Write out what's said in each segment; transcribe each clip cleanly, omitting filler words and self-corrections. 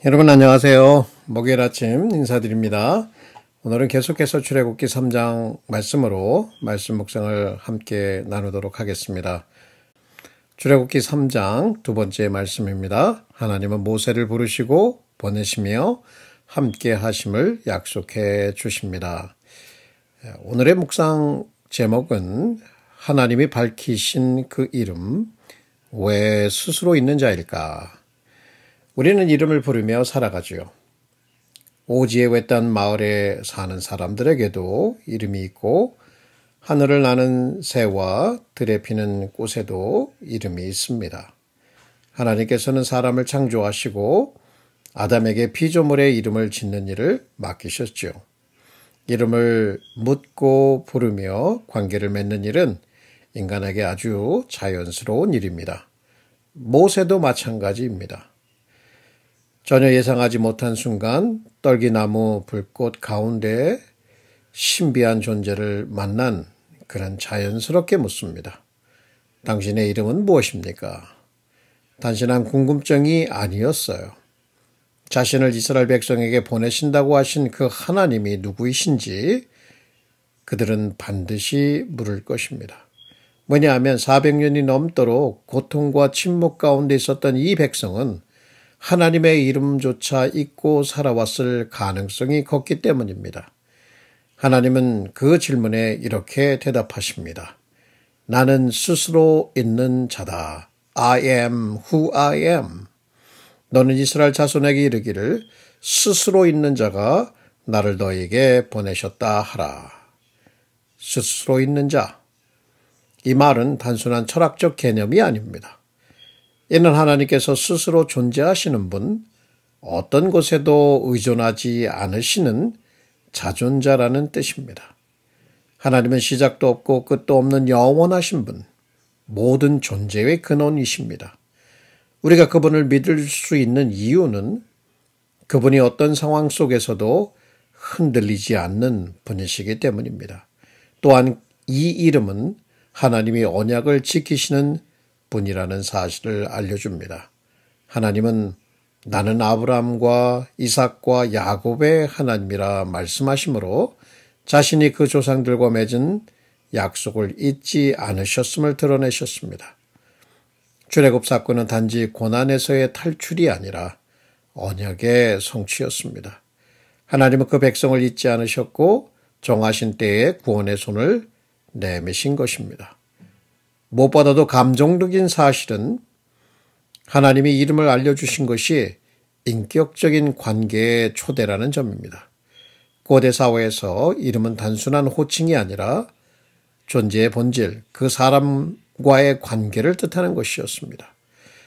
여러분 안녕하세요. 목요일 아침 인사드립니다. 오늘은 계속해서 출애굽기 3장 말씀으로 말씀 묵상을 함께 나누도록 하겠습니다. 출애굽기 3장 두 번째 말씀입니다. 하나님은 모세를 부르시고 보내시며 함께 하심을 약속해 주십니다. 오늘의 묵상 제목은 하나님이 밝히신 그 이름, 왜 스스로 있는 자일까? 우리는 이름을 부르며 살아가지요. 오지의 외딴 마을에 사는 사람들에게도 이름이 있고 하늘을 나는 새와 들에 피는 꽃에도 이름이 있습니다. 하나님께서는 사람을 창조하시고 아담에게 피조물의 이름을 짓는 일을 맡기셨죠. 이름을 묻고 부르며 관계를 맺는 일은 인간에게 아주 자연스러운 일입니다. 모세도 마찬가지입니다. 전혀 예상하지 못한 순간 떨기나무 불꽃 가운데 신비한 존재를 만난 그는 자연스럽게 묻습니다. 당신의 이름은 무엇입니까? 단순한 궁금증이 아니었어요. 자신을 이스라엘 백성에게 보내신다고 하신 그 하나님이 누구이신지 그들은 반드시 물을 것입니다. 뭐냐하면 400년이 넘도록 고통과 침묵 가운데 있었던 이 백성은 하나님의 이름조차 잊고 살아왔을 가능성이 컸기 때문입니다. 하나님은 그 질문에 이렇게 대답하십니다. 나는 스스로 있는 자다. I am who I am. 너는 이스라엘 자손에게 이르기를 스스로 있는 자가 나를 너에게 보내셨다 하라. 스스로 있는 자. 이 말은 단순한 철학적 개념이 아닙니다. 이는 하나님께서 스스로 존재하시는 분, 어떤 곳에도 의존하지 않으시는 자존자라는 뜻입니다. 하나님은 시작도 없고 끝도 없는 영원하신 분, 모든 존재의 근원이십니다. 우리가 그분을 믿을 수 있는 이유는 그분이 어떤 상황 속에서도 흔들리지 않는 분이시기 때문입니다. 또한 이 이름은 하나님이 언약을 지키시는 분이라는 사실을 알려줍니다. 하나님은 나는 아브라함과 이삭과 야곱의 하나님이라 말씀하시므로 자신이 그 조상들과 맺은 약속을 잊지 않으셨음을 드러내셨습니다. 출애굽 사건은 단지 고난에서의 탈출이 아니라 언약의 성취였습니다. 하나님은 그 백성을 잊지 않으셨고 정하신 때에 구원의 손을 내미신 것입니다. 무엇보다도 감동적인 사실은 하나님이 이름을 알려주신 것이 인격적인 관계의 초대라는 점입니다. 고대 사회에서 이름은 단순한 호칭이 아니라 존재의 본질, 그 사람과의 관계를 뜻하는 것이었습니다.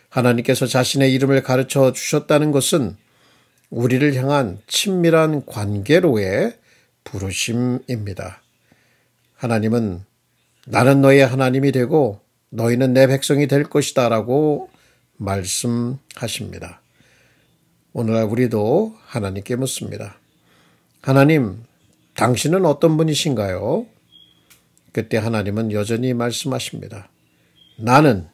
하나님께서 자신의 이름을 가르쳐 주셨다는 것은 우리를 향한 친밀한 관계로의 부르심입니다. 하나님은 나는 너의 하나님이 되고 너희는 내 백성이 될 것이다 라고 말씀하십니다. 오늘날 우리도 하나님께 묻습니다. 하나님, 당신은 어떤 분이신가요? 그때 하나님은 여전히 말씀하십니다. 나는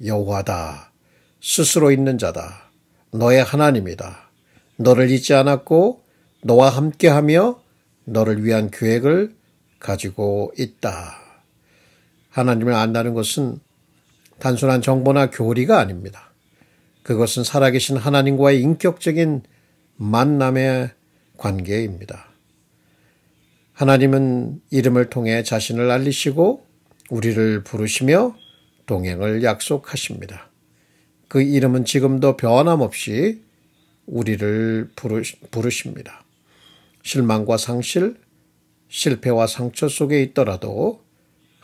여호와다. 스스로 있는 자다. 너의 하나님이다. 너를 잊지 않았고 너와 함께하며 너를 위한 계획을 가지고 있다. 하나님을 안다는 것은 단순한 정보나 교리가 아닙니다. 그것은 살아계신 하나님과의 인격적인 만남의 관계입니다. 하나님은 이름을 통해 자신을 알리시고 우리를 부르시며 동행을 약속하십니다. 그 이름은 지금도 변함없이 우리를 부르십니다. 실망과 상실, 실패와 상처 속에 있더라도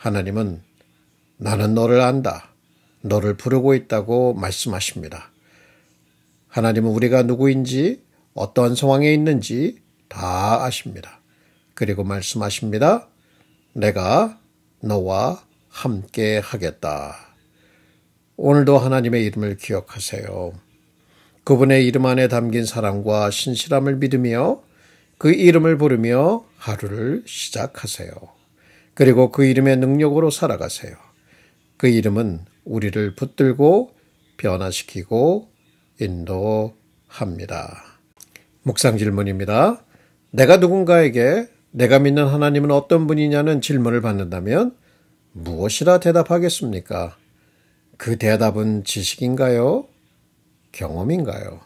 하나님은 나는 너를 안다. 너를 부르고 있다고 말씀하십니다. 하나님은 우리가 누구인지 어떠한 상황에 있는지 다 아십니다. 그리고 말씀하십니다. 내가 너와 함께 하겠다. 오늘도 하나님의 이름을 기억하세요. 그분의 이름 안에 담긴 사랑과 신실함을 믿으며 그 이름을 부르며 하루를 시작하세요. 그리고 그 이름의 능력으로 살아가세요. 그 이름은 우리를 붙들고 변화시키고 인도합니다. 합니다. 묵상 질문입니다. 내가 누군가에게 내가 믿는 하나님은 어떤 분이냐는 질문을 받는다면 무엇이라 대답하겠습니까? 그 대답은 지식인가요? 경험인가요?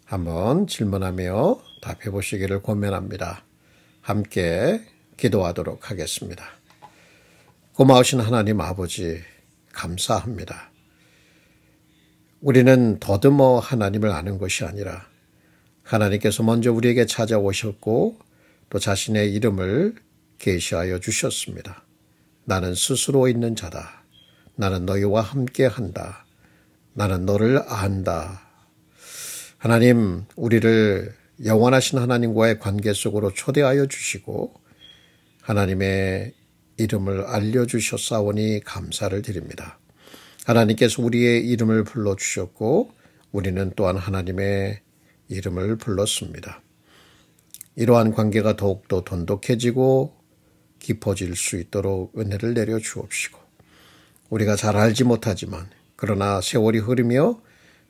한번 질문하며 답해 보시기를 권면합니다. 함께 기도하도록 하겠습니다. 고마우신 하나님 아버지, 감사합니다. 우리는 더듬어 하나님을 아는 것이 아니라 하나님께서 먼저 우리에게 찾아오셨고 또 자신의 이름을 계시하여 주셨습니다. 나는 스스로 있는 자다. 나는 너희와 함께한다. 나는 너를 안다. 하나님, 우리를 영원하신 하나님과의 관계 속으로 초대하여 주시고 하나님의 이름을 알려주셨사오니 감사를 드립니다. 하나님께서 우리의 이름을 불러주셨고 우리는 또한 하나님의 이름을 불렀습니다. 이러한 관계가 더욱더 돈독해지고 깊어질 수 있도록 은혜를 내려 주옵시고 우리가 잘 알지 못하지만 그러나 세월이 흐르며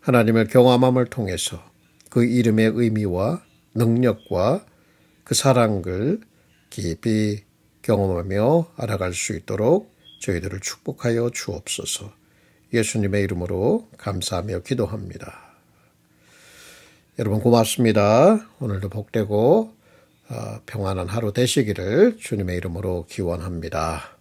하나님을 경험함을 통해서 그 이름의 의미와 능력과 그 사랑을 깊이 경험하며 알아갈 수 있도록 저희들을 축복하여 주옵소서. 예수님의 이름으로 감사하며 기도합니다. 여러분 고맙습니다. 오늘도 복되고 평안한 하루 되시기를 주님의 이름으로 기원합니다.